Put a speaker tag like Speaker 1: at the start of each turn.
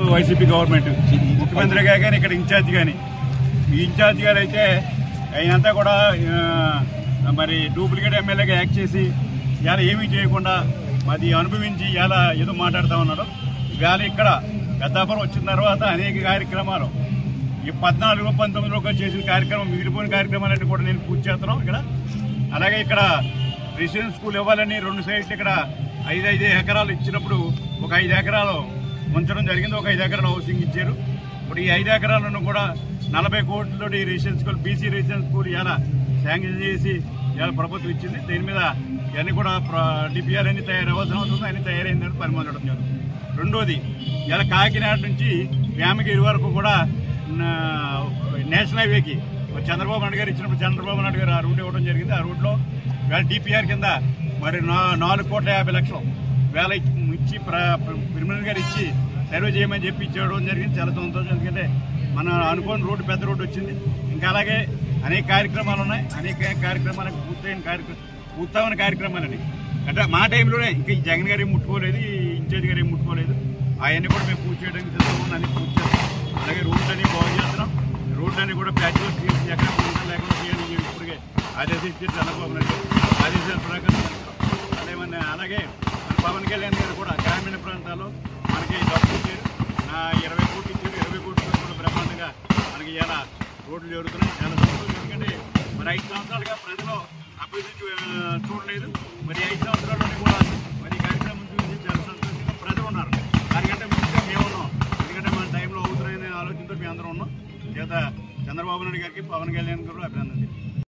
Speaker 1: YCP government ముఖ్యమంత్రి గారు కానీ ఇక్కడ ఇన్ఛార్జ్ కానీ ఈ ఇన్ఛార్జ్ గారు అయితే ఆయనంతా కూడా మరి డూప్లికేట్ ఎమ్మెల్యేగా యాక్ట్ చేసి ఇలా ఏమీ చేయకుండా అది అనుభవించి ఇలా ఏదో మాట్లాడుతూ ఉన్నారు. ఇవాళ ఇక్కడ పెద్దాపురం వచ్చిన తర్వాత అనేక కార్యక్రమాలు ఈ 14, 19లో చేసిన కార్యక్రమం మిగిలిపోయిన కార్యక్రమాలన్నీ కూడా నేను పూర్తి చేస్తున్నాం ఇక్కడ. అలాగే ఇక్కడ రెసిడెన్షియల్ స్కూల్ ఇవ్వాలని 2 సైట్లు ఇక్కడ 5 ఎకరాలు ఇచ్చినప్పుడు ఒక 5 ఎకరాలు ఉంచడం జరిగింది. ఒక 5 ఎకరాలు హౌసింగ్ ఇచ్చారు. ఇప్పుడు ఈ 5 ఎకరాలను కూడా 40 కోట్లతో residential school BC residential school ఇలా శాంక్షన్ చేసి ఇలా ప్రభుత్వం ఇచ్చింది. దీని మీద ఇవన్నీ కూడా డిపిఆర్ అన్ని తయారవలసిన అవసరం అన్ని తయారైందని పరిమాణం జరుగుతుంది. రెండోది ఇలా కాకినాడ నుంచి వేమగిరి వరకు కూడా నేషనల్ హైవేకి చంద్రబాబు నాయుడు గారు ఇచ్చినప్పుడు చంద్రబాబు నాయుడు గారు ఆ రూట్ ఇవ్వడం జరిగింది. ఆ రూట్లో వేళ డిపిఆర్ కింద మరి 4,50,00,000 వేళ ఇచ్చి ప్రిమినల్ గారు ఇచ్చి సర్వే చేయమని చెప్పి ఇచ్చేయడం జరిగింది. చాలా సంతోషం. ఎందుకంటే మన అనుకోని రోడ్డు పెద్ద రోడ్డు వచ్చింది. ఇంకా అలాగే అనేక కార్యక్రమాలు ఉన్నాయి. అనేక కార్యక్రమాలకు పూర్తవని కార్యక్రమాలని అంటే మా టైంలోనే ఇంకా ఈ జగన్ గారు ఏం ముట్టుకోలేదు, ఈ ఇన్ఛార్జ్ గారు ఏం ముట్టుకోలేదు. అవన్నీ కూడా మేము పూర్తి చేయడానికి సిద్ధంగా అన్ని పూర్తి చేస్తాం. అలాగే రోడ్లన్నీ బాగు చేస్తున్నాం. రోడ్లన్నీ కూడా ప్యాచ్వర్క్ చేసి ఎక్కడ లేకుండా చేయాలని ఇప్పటికే ఆదేశించి చంద్రబాబు నాయుడు ఆదేశాల ప్రకారం అదేమన్నా. అలాగే పవన్ కళ్యాణ్ గారు కూడా గ్రామీణ ప్రాంతాల్లో మనకి డబ్బులు ఇచ్చారు. 20 కోట్లు ఇచ్చారు. 20 కోట్లు కూడా బ్రహ్మాండంగా మనకి ఇలా రోడ్లు జరుగుతున్నాయి. చాలా సంతోషం. ఎందుకంటే మరి 5 సంవత్సరాలుగా ప్రజలు అభివృద్ధి చూడలేదు. మరి 5 సంవత్సరాల్లోనే కూడా మరి కార్యక్రమం చూసి చాలా సంతోషంగా ప్రజలు ఉన్నారు. దానికంటే ముందుగా మేము ఉన్నాం. ఎందుకంటే మన టైంలో అవుతున్నాయనే ఆలోచనతో మేము అందరం ఉన్నాం. చేత చంద్రబాబు నాయుడు గారికి పవన్ కళ్యాణ్ గారు అభినందన.